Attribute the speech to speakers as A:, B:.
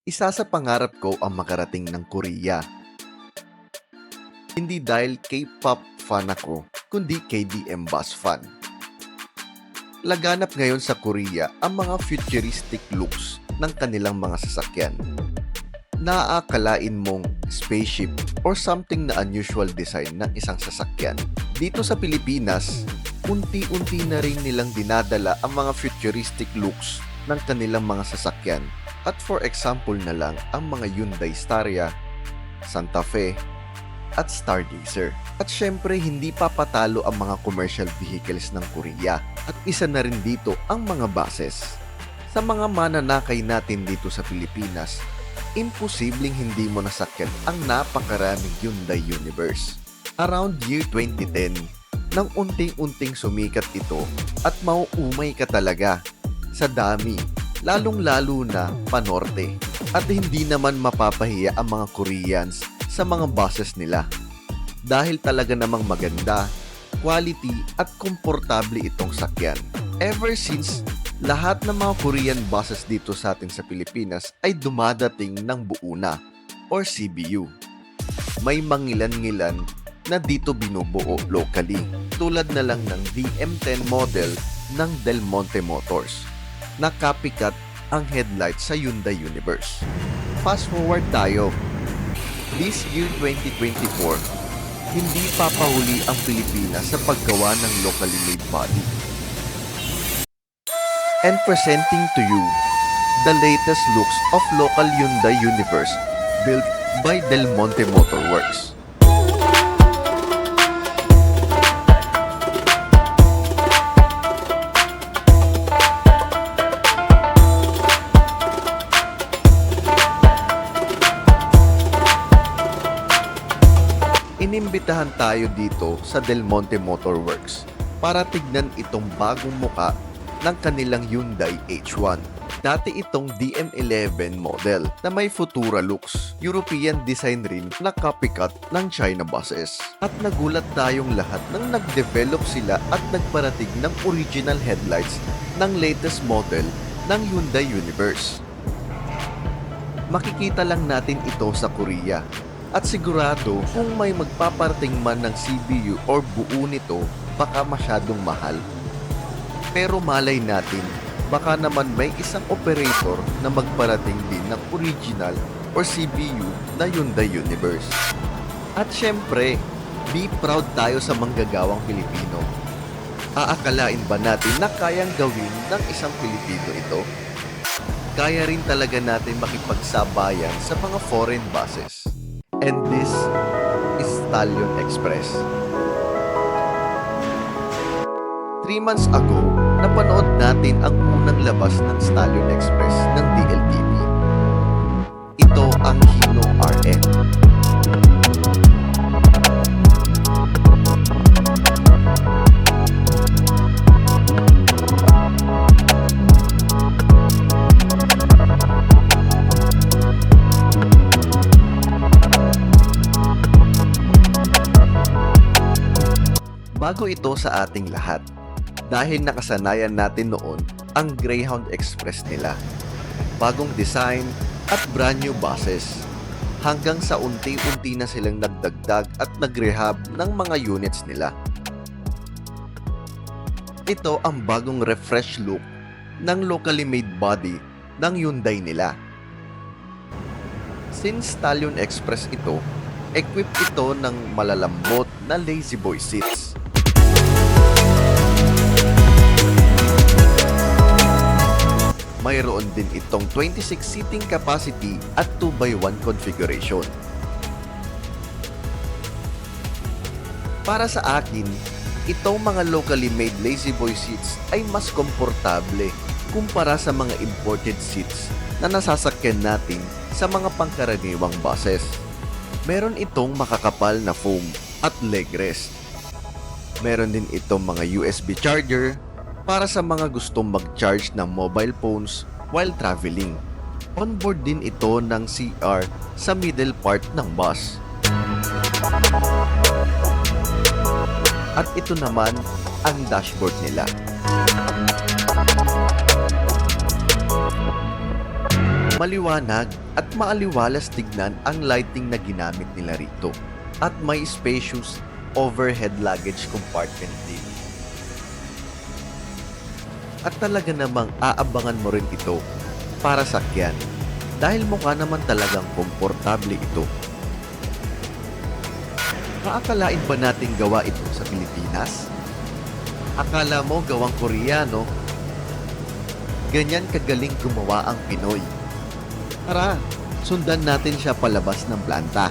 A: Isa sa pangarap ko ang makarating ng Korea. Hindi dahil K-pop fan ako, kundi KDM bus fan. Laganap ngayon sa Korea ang mga futuristic looks ng kanilang mga sasakyan. Naaakalain mong spaceship or something na unusual design ng isang sasakyan. Dito sa Pilipinas, unti-unti na rin nilang dinadala ang mga futuristic looks ng kanilang mga sasakyan. At for example na lang ang mga Hyundai Staria, Santa Fe, at Stargazer. At syempre hindi papatalo ang mga commercial vehicles ng Korea at isa na rin dito ang mga buses. Sa mga mananakay natin dito sa Pilipinas, imposibleng hindi mo nasakyan ang napakaraming Hyundai Universe. Around year 2010, nang unting-unting sumikat ito at mauumay ka talaga sa dami, lalong-lalo na panorte. At hindi naman mapapahiya ang mga Koreans sa mga buses nila. Dahil talaga namang maganda, quality at komportable itong sakyan. Ever since, lahat ng mga Korean buses dito sa atin sa Pilipinas ay dumadating ng buo na or CBU. May mangilan-ngilan na dito binubuo locally, tulad na lang ng DM10 model ng Del Monte Motors na copycat ang headlight sa Hyundai Universe. Fast forward tayo. This year 2024, hindi papahuli ang Pilipinas sa paggawa ng locally made body. And presenting to you the latest looks of local Hyundai Universe built by Del Monte Motor Works. Inimbitahan tayo dito sa Del Monte Motor Works para tignan itong bagong muka ng kanilang Hyundai H1. Dati itong DM11 model na may Futura looks, European design rin na copycat ng China buses. At nagulat tayong lahat nang nag-develop sila at nagparating ng original headlights ng latest model ng Hyundai Universe. Makikita lang natin ito sa Korea. At sigurado kung may magpaparating man ng CBU or buo nito, baka masyadong mahal. Pero malay natin, baka naman may isang operator na magparating din ng original or CBU na Hyundai Universe. At syempre, be proud tayo sa manggagawang Pilipino. Aakalain ba natin na kayang gawin ng isang Pilipino ito? Kaya rin talaga natin makipagsabayan sa mga foreign buses. And this is Stallion Express. 3 months ago, napanood natin ang unang labas ng Stallion Express ng DLTV. Ito ang Hino RN. Bago ito sa ating lahat dahil nakasanayan natin noon ang Greyhound Express nila. Bagong design at brand new buses. Hanggang sa unti-unti na silang nagdagdag at nagrehab ng mga units nila. Ito ang bagong refresh look ng locally made body ng Hyundai nila. Since Stallion Express ito, equipped ito ng malalambot na lazy boy seats. Mayroon din itong 26 seating capacity at 2x1 configuration. Para sa akin, itong mga locally made lazy boy seats ay mas komportable kumpara sa mga imported seats na nasasakyan natin sa mga pangkaraniwang buses. Meron itong makakapal na foam at leg rest. Meron din itong mga USB charger para sa mga gustong mag-charge ng mobile phones while traveling. Onboard din ito ng CR sa middle part ng bus. At ito naman ang dashboard nila. Maliwanag at maaliwalas tignan ang lighting na ginamit nila rito. At may spacious overhead luggage compartment din. At talaga namang aabangan mo rin ito para sakyan dahil mukha naman talagang komportable ito. Kaakalain ba nating gawa ito sa Pilipinas? Akala mo gawang Koreano? Ganyan kagaling gumawa ang Pinoy. Tara, sundan natin siya palabas ng planta.